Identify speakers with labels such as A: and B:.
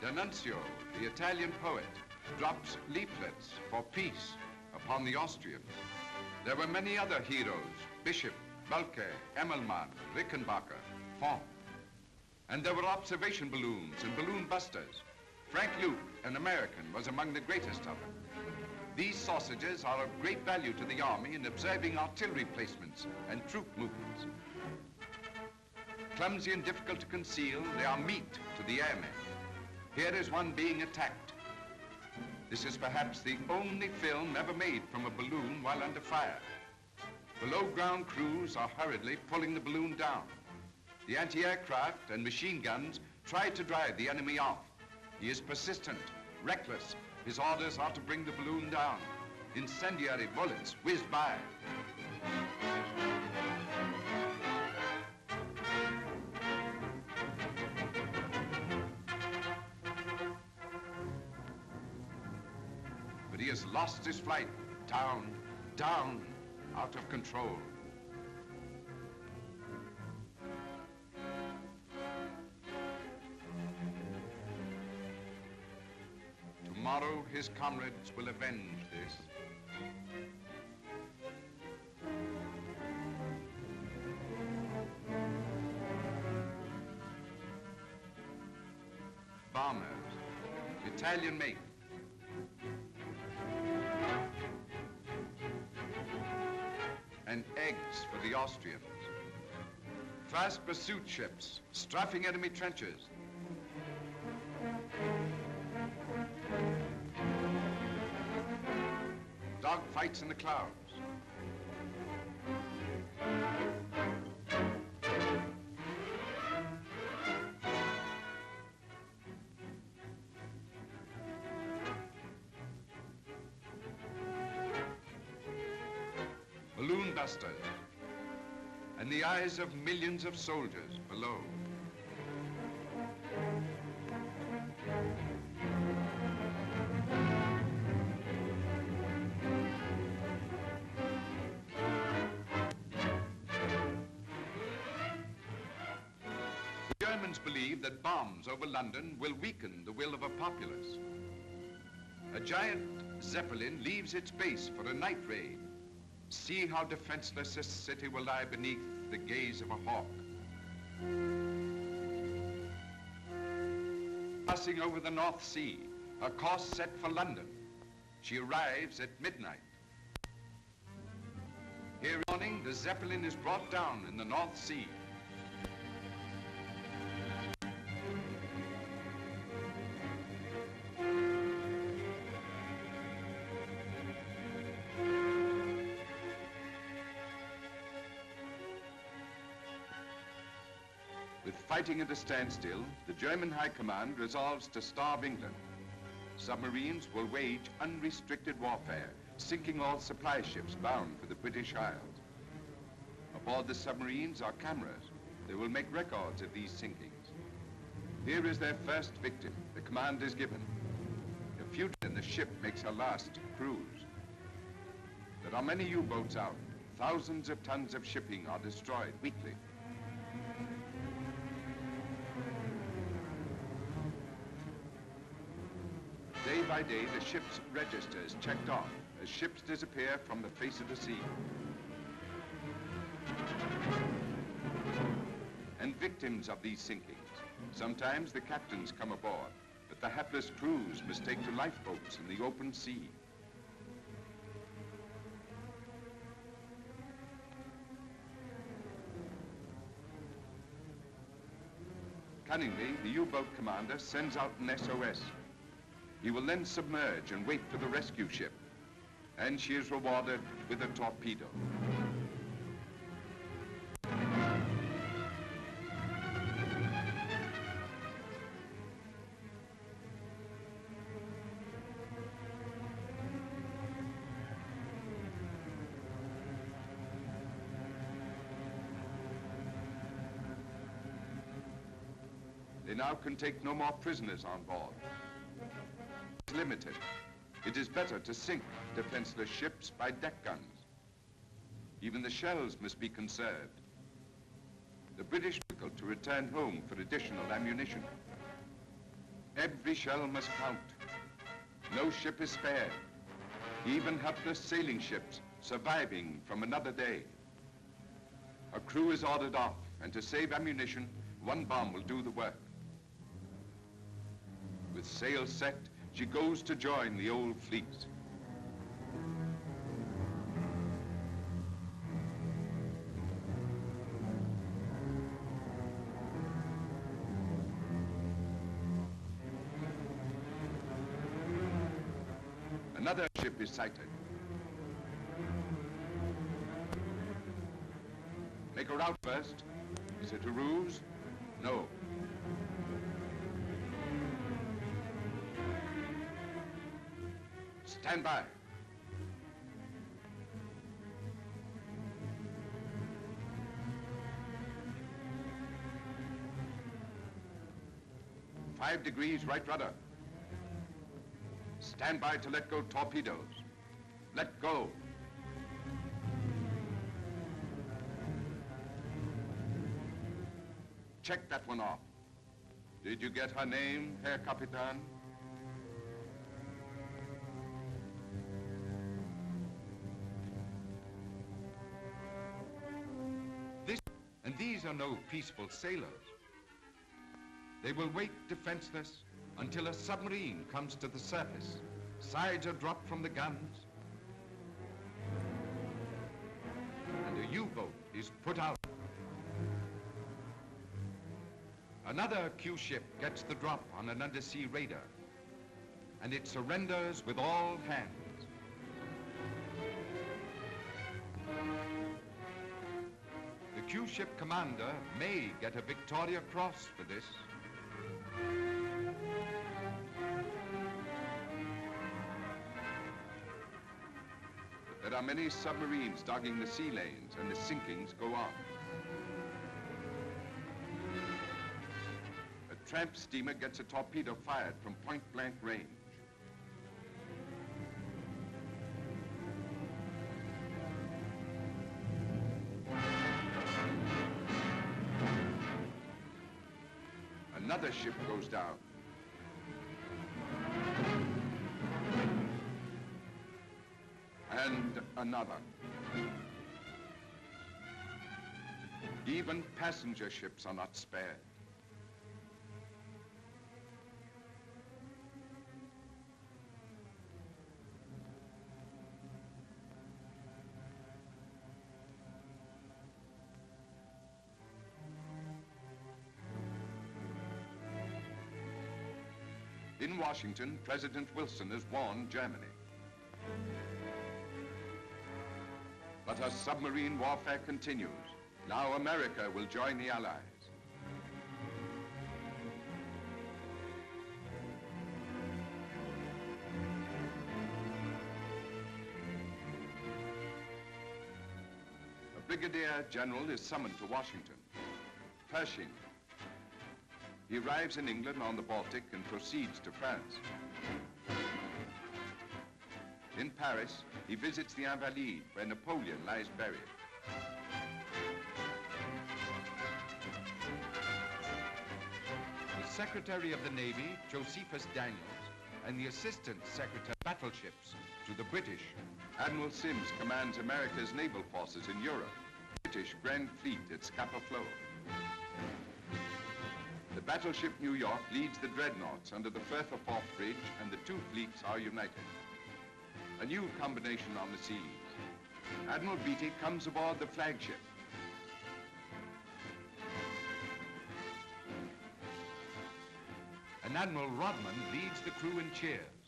A: D'Annunzio, the Italian poet, drops leaflets for peace upon the Austrians. There were many other heroes, Bishop, Balke, Emmelmann, Rickenbacker, Font. And there were observation balloons and balloon busters. Frank Luke, an American, was among the greatest of them. These sausages are of great value to the Army in observing artillery placements and troop movements. Clumsy and difficult to conceal, they are meat to the airmen. Here is one being attacked. This is perhaps the only film ever made from a balloon while under fire. Below ground crews are hurriedly pulling the balloon down. The anti-aircraft and machine guns try to drive the enemy off. He is persistent, reckless. His orders are to bring the balloon down. Incendiary bullets whizzed by. But he has lost his flight. Down, down, out of control. Tomorrow, his comrades will avenge this. Bombers, Italian make. And eggs for the Austrians. Fast pursuit ships, strafing enemy trenches. Dog fights in the clouds. Balloon busters, and the eyes of millions of soldiers below. The Germans believe that bombs over London will weaken the will of a populace. A giant Zeppelin leaves its base for a night raid. See how defenseless this city will lie beneath the gaze of a hawk. Passing over the North Sea, her course set for London. She arrives at midnight. Here in the morning, the Zeppelin is brought down in the North Sea. With fighting at a standstill, the German High Command resolves to starve England. Submarines will wage unrestricted warfare, sinking all supply ships bound for the British Isles. Aboard the submarines are cameras. They will make records of these sinkings. Here is their first victim. The command is given. A fugitive and the ship makes her last cruise. There are many U-boats out. Thousands of tons of shipping are destroyed weekly. Day by day, the ship's register is checked off as ships disappear from the face of the sea. And victims of these sinkings. Sometimes the captains come aboard, but the hapless crews mistake to lifeboats in the open sea. Cunningly, the U-boat commander sends out an SOS. He will then submerge and wait for the rescue ship, and she is rewarded with a torpedo. They now can take no more prisoners on board. Limited. It is better to sink defenseless ships by deck guns. Even the shells must be conserved. The British difficult to return home for additional ammunition. Every shell must count. No ship is spared. Even helpless sailing ships surviving from another day. A crew is ordered off, and to save ammunition, one bomb will do the work. With sails set, she goes to join the old fleet. Another ship is sighted. Make her out first. Is it a ruse? No. Stand by. Five degrees right rudder. Stand by to let go torpedoes. Let go. Check that one off. Did you get her name, Herr Capitan? These are no peaceful sailors. They will wait defenseless until a submarine comes to the surface. Sides are dropped from the guns, and a U-boat is put out. Another Q ship gets the drop on an undersea radar, and it surrenders with all hands. The Q ship commander may get a Victoria Cross for this. But there are many submarines dogging the sea lanes, and the sinkings go on. A tramp steamer gets a torpedo fired from point-blank range. Another ship goes down. And another. Even passenger ships are not spared. In Washington, President Wilson has warned Germany. But her submarine warfare continues. Now America will join the Allies. A brigadier general is summoned to Washington. Pershing. He arrives in England on the Baltic and proceeds to France. In Paris, he visits the Invalides, where Napoleon lies buried. The Secretary of the Navy, Josephus Daniels, and the Assistant Secretary of Battleships to the British. Admiral Sims commands America's naval forces in Europe. British Grand Fleet at Scapa Flow. The battleship New York leads the dreadnoughts under the Firth of Forth Bridge, and the two fleets are united. A new combination on the seas. Admiral Beatty comes aboard the flagship. And Admiral Rodman leads the crew in cheers.